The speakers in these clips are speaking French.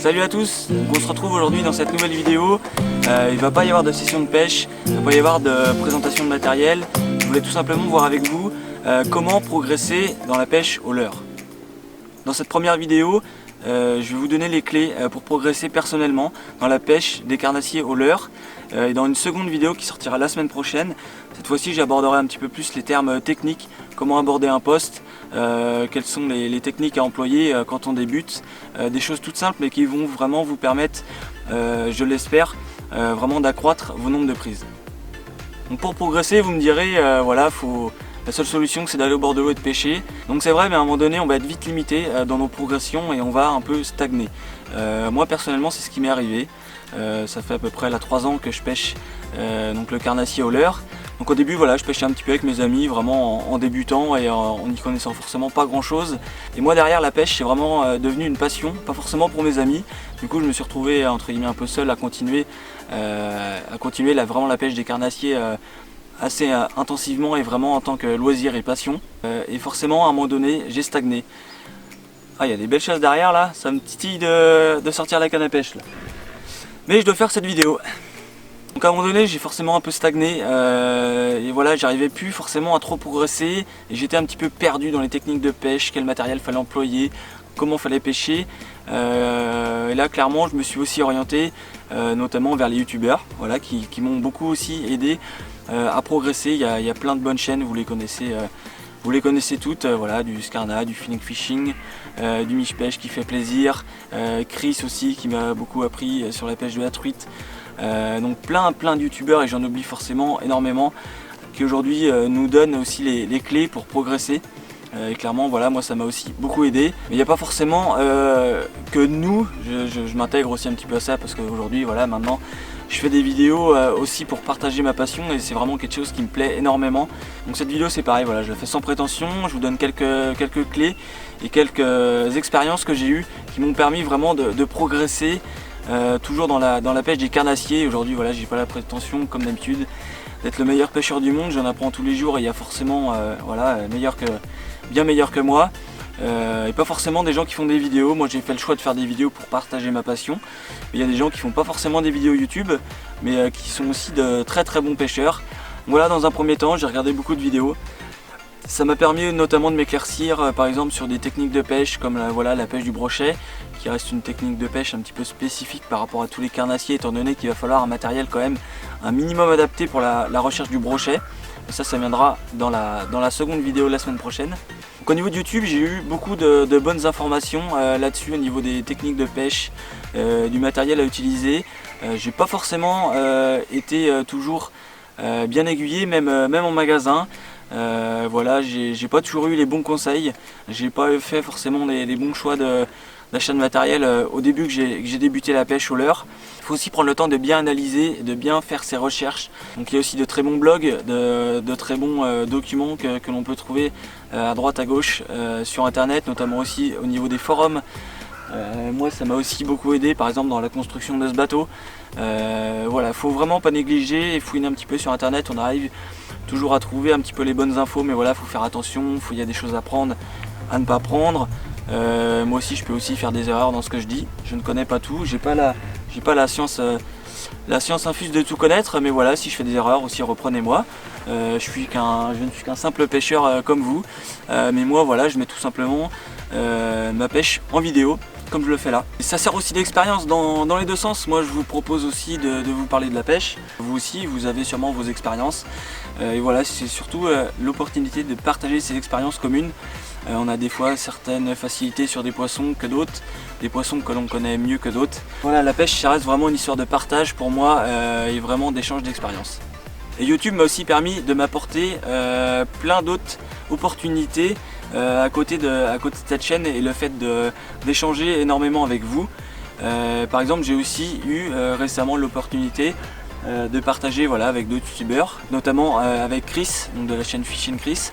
Salut à tous, donc on se retrouve aujourd'hui dans cette nouvelle vidéo. Il ne va pas y avoir de session de pêche, il ne va pas y avoir de présentation de matériel. Je voulais tout simplement voir avec vous comment progresser dans la pêche au leurre. Dans cette première vidéo, je vais vous donner les clés pour progresser personnellement dans la pêche des carnassiers au leurre. Et dans une seconde vidéo qui sortira la semaine prochaine, cette fois-ci j'aborderai un petit peu plus les termes techniques, comment aborder un poste, quelles sont les techniques à employer quand on débute, des choses toutes simples mais qui vont vraiment vous permettre, je l'espère, vraiment d'accroître vos nombres de prises. Donc pour progresser, vous me direz, voilà, la seule solution c'est d'aller au bord de l'eau et de pêcher. Donc c'est vrai, mais à un moment donné on va être vite limité dans nos progressions et on va un peu stagner. Moi personnellement c'est ce qui m'est arrivé. Ça fait à peu près 3 ans que je pêche donc le carnassier au leurre. Donc au début voilà, je pêchais un petit peu avec mes amis, vraiment en débutant et en n'y connaissant forcément pas grand chose. Et moi derrière la pêche c'est vraiment devenu une passion, pas forcément pour mes amis. Du coup je me suis retrouvé entre guillemets un peu seul à continuer vraiment la pêche des carnassiers assez intensivement et vraiment en tant que loisir et passion. Et forcément à un moment donné j'ai stagné. Ah, il y a des belles choses derrière là, ça me titille de sortir la canne à pêche là. Mais je dois faire cette vidéo. Donc à un moment donné j'ai forcément un peu stagné et voilà, j'arrivais plus forcément à trop progresser et j'étais un petit peu perdu dans les techniques de pêche, quel matériel fallait employer, comment fallait pêcher. Et là clairement je me suis aussi orienté notamment vers les youtubeurs, voilà, qui m'ont beaucoup aussi aidé à progresser. Il y a plein de bonnes chaînes, vous les connaissez toutes, voilà, du Scarna, du Feeling Fishing, du Mich Pêche qui fait plaisir, Chris aussi qui m'a beaucoup appris sur la pêche de la truite. Donc plein de youtubeurs, et j'en oublie forcément énormément, qui aujourd'hui nous donnent aussi les clés pour progresser. Et clairement voilà, moi ça m'a aussi beaucoup aidé. Mais il n'y a pas forcément que nous, je m'intègre aussi un petit peu à ça parce qu'aujourd'hui voilà, maintenant je fais des vidéos aussi pour partager ma passion et c'est vraiment quelque chose qui me plaît énormément. Donc cette vidéo c'est pareil, voilà, je la fais sans prétention, je vous donne quelques clés et quelques expériences que j'ai eues qui m'ont permis vraiment de progresser toujours dans la pêche des carnassiers. Aujourd'hui voilà, j'ai pas la prétention comme d'habitude d'être le meilleur pêcheur du monde, j'en apprends tous les jours et il y a forcément voilà, bien meilleur que moi. Et pas forcément des gens qui font des vidéos. Moi j'ai fait le choix de faire des vidéos pour partager ma passion. Il y a des gens qui font pas forcément des vidéos YouTube mais qui sont aussi de très bons pêcheurs. Voilà, dans un premier temps j'ai regardé beaucoup de vidéos. Ça m'a permis notamment de m'éclaircir par exemple sur des techniques de pêche comme voilà, la pêche du brochet, qui reste une technique de pêche un petit peu spécifique par rapport à tous les carnassiers, étant donné qu'il va falloir un matériel quand même un minimum adapté pour la recherche du brochet. Et ça viendra dans la seconde vidéo la semaine prochaine. Donc au niveau de YouTube j'ai eu beaucoup de bonnes informations là-dessus au niveau des techniques de pêche, du matériel à utiliser. J'ai pas forcément été toujours bien aiguillé, même en magasin. Voilà, j'ai pas toujours eu les bons conseils, j'ai pas fait forcément les bons choix d'achat de matériel au début que j'ai débuté la pêche au leurre. Il faut aussi prendre le temps de bien analyser, de bien faire ses recherches. Donc il y a aussi de très bons blogs, de très bons documents que l'on peut trouver à droite à gauche sur internet, notamment aussi au niveau des forums. Moi ça m'a aussi beaucoup aidé par exemple dans la construction de ce bateau. Voilà, faut vraiment pas négliger et fouiner un petit peu sur internet, on arrive toujours à trouver un petit peu les bonnes infos, mais voilà, faut faire attention, il y a des choses à prendre, à ne pas prendre. Moi aussi je peux aussi faire des erreurs dans ce que je dis, je ne connais pas tout, j'ai pas la science infuse de tout connaître, mais voilà, si je fais des erreurs aussi reprenez-moi. Je ne suis qu'un simple pêcheur comme vous, mais moi voilà, je mets tout simplement ma pêche en vidéo comme je le fais là. Et ça sert aussi d'expérience dans les deux sens. Moi je vous propose aussi de vous parler de la pêche, vous aussi vous avez sûrement vos expériences, et voilà, c'est surtout l'opportunité de partager ces expériences communes. On a des fois certaines facilités sur des poissons que d'autres, des poissons que l'on connaît mieux que d'autres. Voilà, la pêche ça reste vraiment une histoire de partage pour moi et vraiment d'échange d'expériences. Et YouTube m'a aussi permis de m'apporter plein d'autres opportunités à côté de cette chaîne et le fait d'échanger énormément avec vous. Par exemple j'ai aussi eu récemment l'opportunité de partager voilà, avec d'autres youtubeurs, notamment avec Chris, donc de la chaîne Fishing Chris.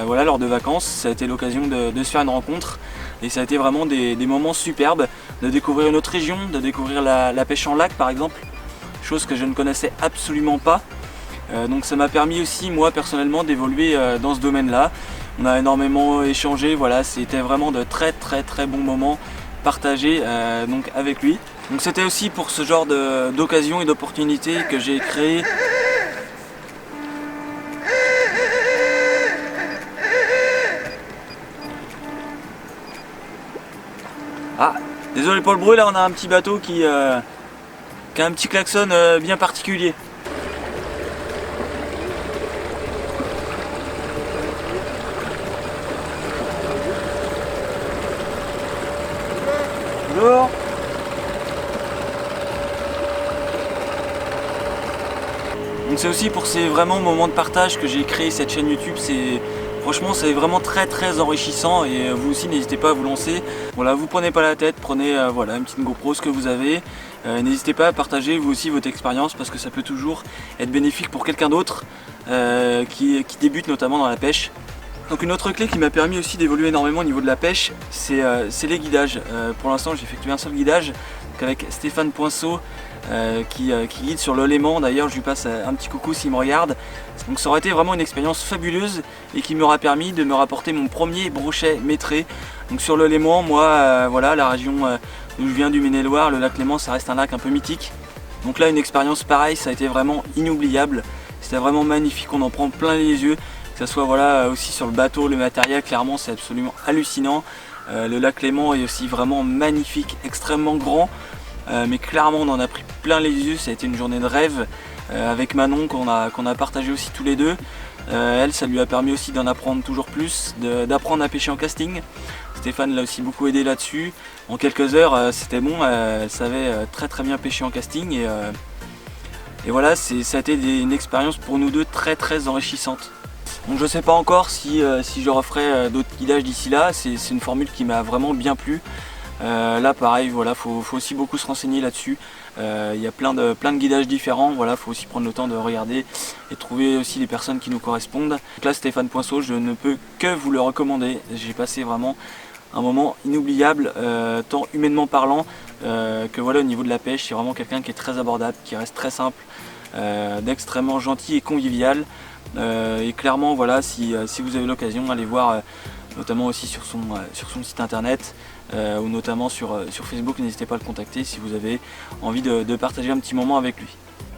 Voilà, lors de vacances, ça a été l'occasion de se faire une rencontre et ça a été vraiment des moments superbes de découvrir une autre région, de découvrir la pêche en lac par exemple, chose que je ne connaissais absolument pas. Donc ça m'a permis aussi moi personnellement d'évoluer dans ce domaine là. On a énormément échangé, voilà, c'était vraiment de très bons moments partager donc avec lui. Donc c'était aussi pour ce genre d'occasion et d'opportunité que j'ai créé Ah, désolé pour le bruit, là on a un petit bateau qui a un petit klaxon bien particulier. Bonjour. Donc c'est aussi pour ces vraiment moments de partage que j'ai créé cette chaîne YouTube. Franchement c'est vraiment très enrichissant et vous aussi n'hésitez pas à vous lancer. Voilà, vous prenez pas la tête, prenez voilà, une petite GoPro, ce que vous avez. N'hésitez pas à partager vous aussi votre expérience parce que ça peut toujours être bénéfique pour quelqu'un d'autre qui débute notamment dans la pêche. Donc une autre clé qui m'a permis aussi d'évoluer énormément au niveau de la pêche, c'est les guidages. Pour l'instant j'ai effectué un seul guidage avec Stéphane Poinceau qui guide sur le Léman. D'ailleurs je lui passe un petit coucou s'il me regarde. Donc ça aurait été vraiment une expérience fabuleuse et qui m'aura permis de me rapporter mon premier brochet maitré. Donc sur le Léman, moi voilà, la région d'où je viens du Maine-et-Loire, le lac Léman, ça reste un lac un peu mythique. Donc là une expérience pareille, ça a été vraiment inoubliable. C'était vraiment magnifique, on en prend plein les yeux. Que ce soit voilà, aussi sur le bateau, le matériel, clairement c'est absolument hallucinant. Le lac Léman est aussi vraiment magnifique, extrêmement grand. Mais clairement on en a pris plein les yeux, ça a été une journée de rêve avec Manon qu'on a partagé aussi tous les deux. Elle, ça lui a permis aussi d'en apprendre toujours plus, d'apprendre à pêcher en casting. Stéphane l'a aussi beaucoup aidé là-dessus. En quelques heures c'était bon, elle savait très bien pêcher en casting et voilà, ça a été une expérience pour nous deux très enrichissante. Donc je sais pas encore si je referai d'autres guidages d'ici là, c'est une formule qui m'a vraiment bien plu. Là pareil, voilà, faut aussi beaucoup se renseigner là-dessus. Il y a plein de guidages différents, voilà, faut aussi prendre le temps de regarder et trouver aussi les personnes qui nous correspondent. Donc là Stéphane Poinceau, je ne peux que vous le recommander. J'ai passé vraiment un moment inoubliable, tant humainement parlant que voilà, au niveau de la pêche, c'est vraiment quelqu'un qui est très abordable, qui reste très simple, d'extrêmement gentil et convivial. Et clairement voilà, si vous avez l'occasion, allez voir notamment aussi sur son site internet ou notamment sur Facebook, n'hésitez pas à le contacter si vous avez envie de partager un petit moment avec lui.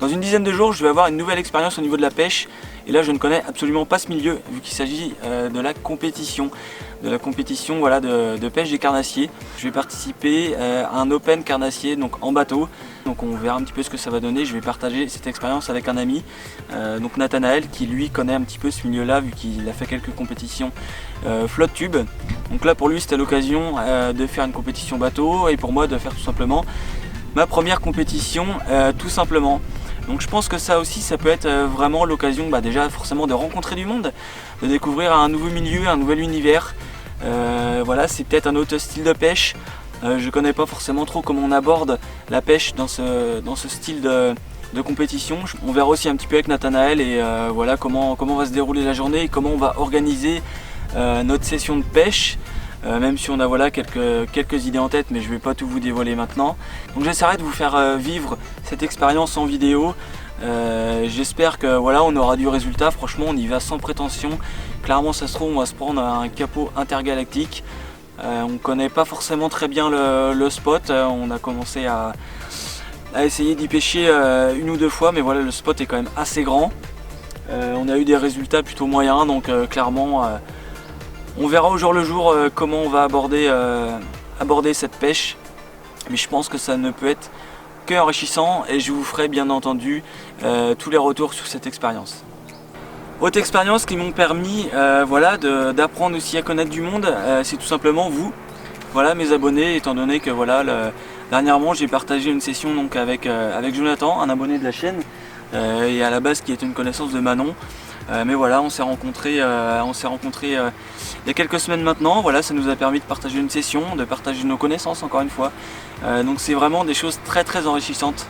Dans une dizaine de jours, je vais avoir une nouvelle expérience au niveau de la pêche et là je ne connais absolument pas ce milieu vu qu'il s'agit de la compétition. Voilà, de pêche des carnassiers. Je vais participer à un open carnassier donc en bateau. Donc on verra un petit peu ce que ça va donner. Je vais partager cette expérience avec un ami, donc Nathanaël, qui lui connaît un petit peu ce milieu-là vu qu'il a fait quelques compétitions flotte tube. Donc là pour lui c'était l'occasion de faire une compétition bateau et pour moi de faire tout simplement ma première compétition tout simplement. Donc je pense que ça aussi ça peut être vraiment l'occasion déjà forcément de rencontrer du monde, de découvrir un nouveau milieu, un nouvel univers. Voilà, c'est peut-être un autre style de pêche. Je connais pas forcément trop comment on aborde la pêche dans ce style de compétition. On verra aussi un petit peu avec Nathanaël et voilà comment va se dérouler la journée et comment on va organiser notre session de pêche. Même si on a voilà, quelques idées en tête, mais je ne vais pas tout vous dévoiler maintenant. Donc j'essaierai de vous faire vivre cette expérience en vidéo. J'espère que voilà, on aura du résultat. Franchement on y va sans prétention. Clairement ça se trouve on va se prendre un capot intergalactique. On ne connaît pas forcément très bien le spot. On a commencé à essayer d'y pêcher une ou deux fois, mais voilà, le spot est quand même assez grand. On a eu des résultats plutôt moyens, donc clairement on verra au jour le jour comment on va aborder cette pêche. Mais je pense que ça ne peut être qu'enrichissant et je vous ferai bien entendu tous les retours sur cette expérience. Autre expérience qui m'ont permis voilà, d'apprendre aussi à connaître du monde, c'est tout simplement vous, voilà, mes abonnés, étant donné que voilà, dernièrement j'ai partagé une session donc, avec Jonathan, un abonné de la chaîne, et à la base qui est une connaissance de Manon. Mais voilà, on s'est rencontrés il y a quelques semaines maintenant. Voilà, ça nous a permis de partager une session, de partager nos connaissances encore une fois. Donc c'est vraiment des choses très enrichissantes.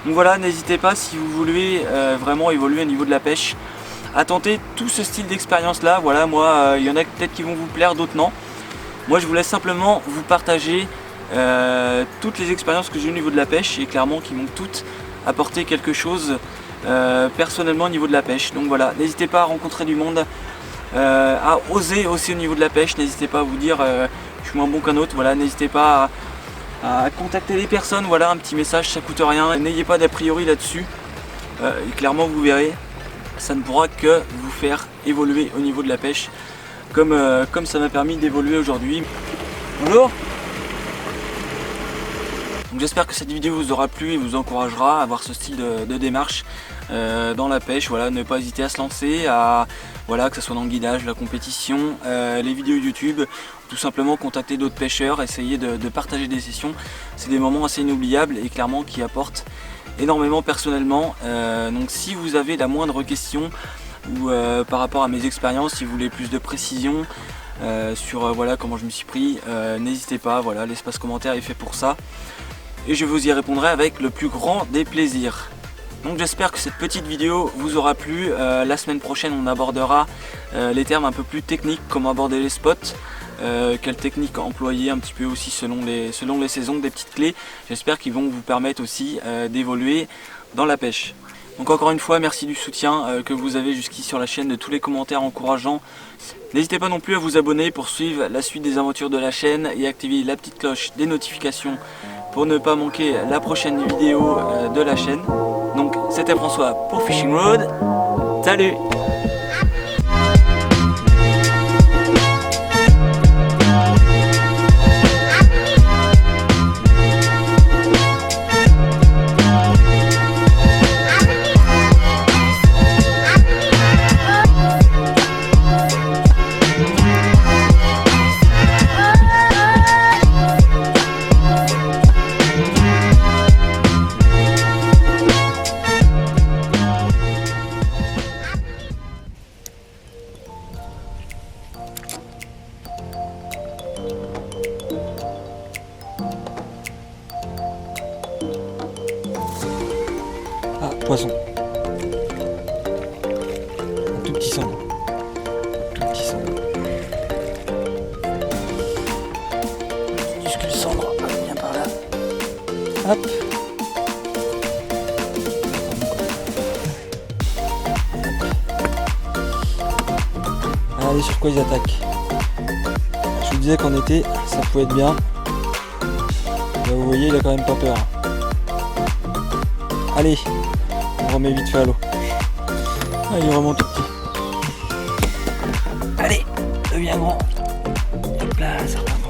Donc voilà, n'hésitez pas si vous voulez vraiment évoluer au niveau de la pêche à tenter tout ce style d'expérience là. Voilà, moi il y en a peut-être qui vont vous plaire, d'autres non. Moi je voulais simplement vous partager toutes les expériences que j'ai au niveau de la pêche et clairement qui m'ont toutes apporté quelque chose personnellement au niveau de la pêche. Donc voilà, n'hésitez pas à rencontrer du monde, à oser aussi au niveau de la pêche. N'hésitez pas à vous dire je suis moins bon qu'un autre. Voilà, n'hésitez pas à contacter les personnes. Voilà, un petit message, ça coûte rien. N'ayez pas d'a priori là-dessus. Et clairement, vous verrez, ça ne pourra que vous faire évoluer au niveau de la pêche, comme ça m'a permis d'évoluer aujourd'hui. Bonjour. J'espère que cette vidéo vous aura plu et vous encouragera à avoir ce style de démarche dans la pêche. Voilà, ne pas hésiter à se lancer, voilà, que ce soit dans le guidage, la compétition, les vidéos YouTube, tout simplement contacter d'autres pêcheurs, essayer de partager des sessions. C'est des moments assez inoubliables et clairement qui apportent énormément personnellement. Donc si vous avez la moindre question ou par rapport à mes expériences, si vous voulez plus de précision sur voilà, comment je me suis pris, n'hésitez pas, voilà, l'espace commentaire est fait pour ça. Et je vous y répondrai avec le plus grand des plaisirs. Donc j'espère que cette petite vidéo vous aura plu. La semaine prochaine on abordera les termes un peu plus techniques, comment aborder les spots, quelles techniques employer un petit peu aussi selon les saisons, des petites clés. J'espère qu'ils vont vous permettre aussi d'évoluer dans la pêche. Donc encore une fois, merci du soutien que vous avez jusqu'ici sur la chaîne, de tous les commentaires encourageants. N'hésitez pas non plus à vous abonner pour suivre la suite des aventures de la chaîne et activer la petite cloche des notifications pour ne pas manquer la prochaine vidéo de la chaîne. Donc c'était François pour Fishing Road. Salut! Ah, poisson. Un tout petit cendre. Tout petit cendre. Minuscule cendre, viens par là. Hop. Allez, sur quoi ils attaquent? Je vous disais qu'en été, ça pouvait être bien. Là, vous voyez, il a quand même pas peur. Allez, on remet vite fait à l'eau. Ah, il est vraiment tout petit. Allez, deviens grand. Hop là, ça repart.